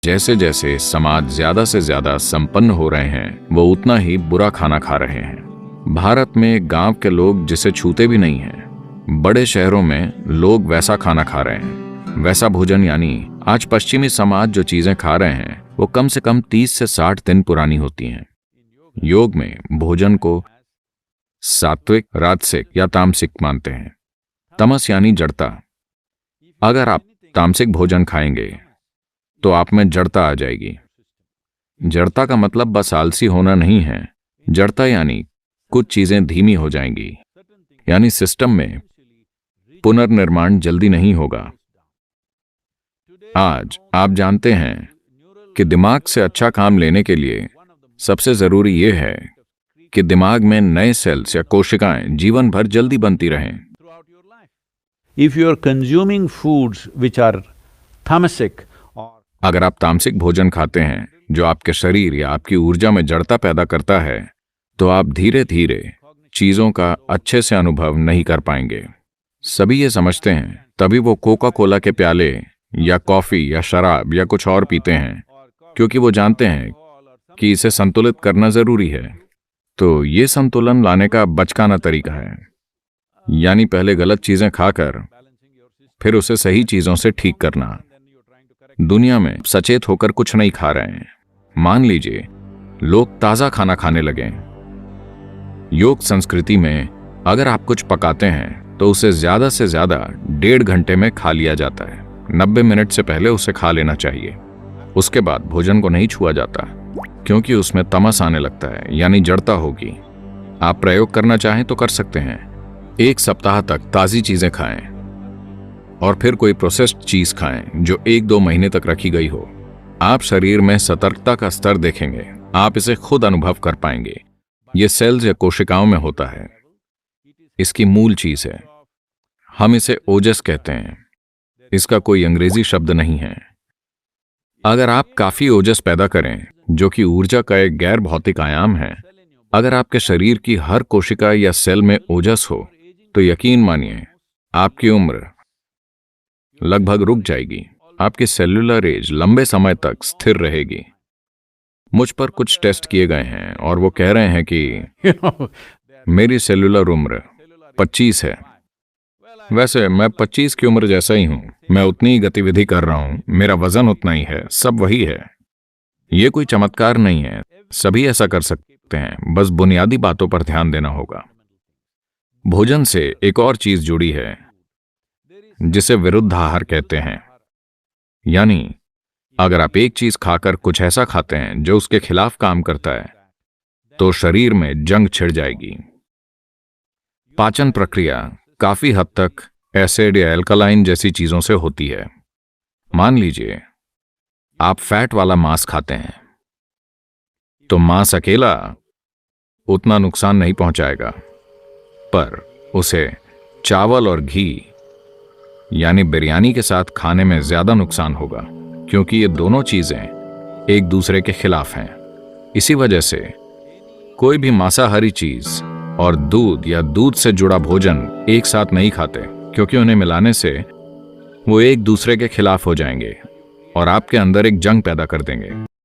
जैसे जैसे समाज ज्यादा से ज्यादा संपन्न हो रहे हैं, वो उतना ही बुरा खाना खा रहे हैं। भारत में गांव के लोग जिसे छूते भी नहीं हैं, बड़े शहरों में लोग वैसा खाना खा रहे हैं। वैसा भोजन यानी आज पश्चिमी समाज जो चीजें खा रहे हैं, वो कम से कम 30 से 60 दिन पुरानी होती हैं। योग में भोजन को सात्विक, राजसिक या तामसिक मानते हैं। तमस यानी जड़ता। अगर आप तामसिक भोजन खाएंगे तो आप में जड़ता आ जाएगी। जड़ता का मतलब बस आलसी होना नहीं है। जड़ता यानी कुछ चीजें धीमी हो जाएंगी, यानी सिस्टम में पुनर्निर्माण जल्दी नहीं होगा। आज आप जानते हैं कि दिमाग से अच्छा काम लेने के लिए सबसे जरूरी यह है कि दिमाग में नए सेल्स या कोशिकाएं जीवन भर जल्दी बनती रहें। If you are consuming foods which are tamasic, अगर आप तामसिक भोजन खाते हैं जो आपके शरीर या आपकी ऊर्जा में जड़ता पैदा करता है, तो आप धीरे धीरे चीजों का अच्छे से अनुभव नहीं कर पाएंगे। सभी ये समझते हैं, तभी वो कोका कोला के प्याले या कॉफी या शराब या कुछ और पीते हैं, क्योंकि वो जानते हैं कि इसे संतुलित करना जरूरी है। तो ये संतुलन लाने का बचकाना तरीका है, यानी पहले गलत चीजें खाकर फिर उसे सही चीजों से ठीक करना। दुनिया में सचेत होकर कुछ नहीं खा रहे हैं। मान लीजिए लोग ताजा खाना खाने लगे। योग संस्कृति में अगर आप कुछ पकाते हैं तो उसे ज्यादा से ज्यादा 1.5 घंटे में खा लिया जाता है। 90 मिनट से पहले उसे खा लेना चाहिए। उसके बाद भोजन को नहीं छुआ जाता, क्योंकि उसमें तमस आने लगता है, यानी जड़ता होगी। आप प्रयोग करना चाहें तो कर सकते हैं। 1 सप्ताह तक ताजी चीजें खाएं और फिर कोई प्रोसेस्ड चीज खाएं जो 1-2 महीने तक रखी गई हो। आप शरीर में सतर्कता का स्तर देखेंगे। आप इसे खुद अनुभव कर पाएंगे। ये सेल्स या कोशिकाओं में होता है। इसकी मूल चीज है। हम इसे ओजस कहते हैं। इसका कोई अंग्रेजी शब्द नहीं है। अगर आप काफी ओजस पैदा करें, जो कि ऊर्जा का एक गैर भौतिक आयाम है, अगर आपके शरीर की हर कोशिका या सेल में ओजस हो, तो यकीन मानिए आपकी उम्र लगभग रुक जाएगी। आपकी सेल्यूलर एज लंबे समय तक स्थिर रहेगी। मुझ पर कुछ टेस्ट किए गए हैं और वो कह रहे हैं कि मेरी सेल्यूलर उम्र 25 है। वैसे मैं 25 की उम्र जैसा ही हूं। मैं उतनी ही गतिविधि कर रहा हूं, मेरा वजन उतना ही है, सब वही है। ये कोई चमत्कार नहीं है। सभी ऐसा कर सकते हैं, बस बुनियादी बातों पर ध्यान देना होगा। भोजन से एक और चीज जुड़ी है जिसे विरुद्ध आहार कहते हैं। यानी अगर आप एक चीज खाकर कुछ ऐसा खाते हैं जो उसके खिलाफ काम करता है, तो शरीर में जंग छिड़ जाएगी। पाचन प्रक्रिया काफी हद तक एसिड या एल्कलाइन जैसी चीजों से होती है। मान लीजिए आप फैट वाला मांस खाते हैं, तो मांस अकेला उतना नुकसान नहीं पहुंचाएगा, पर उसे चावल और घी यानी बिरयानी के साथ खाने में ज्यादा नुकसान होगा, क्योंकि ये दोनों चीजें एक दूसरे के खिलाफ हैं। इसी वजह से कोई भी मांसाहारी चीज और दूध या दूध से जुड़ा भोजन एक साथ नहीं खाते, क्योंकि उन्हें मिलाने से वो एक दूसरे के खिलाफ हो जाएंगे और आपके अंदर एक जंग पैदा कर देंगे।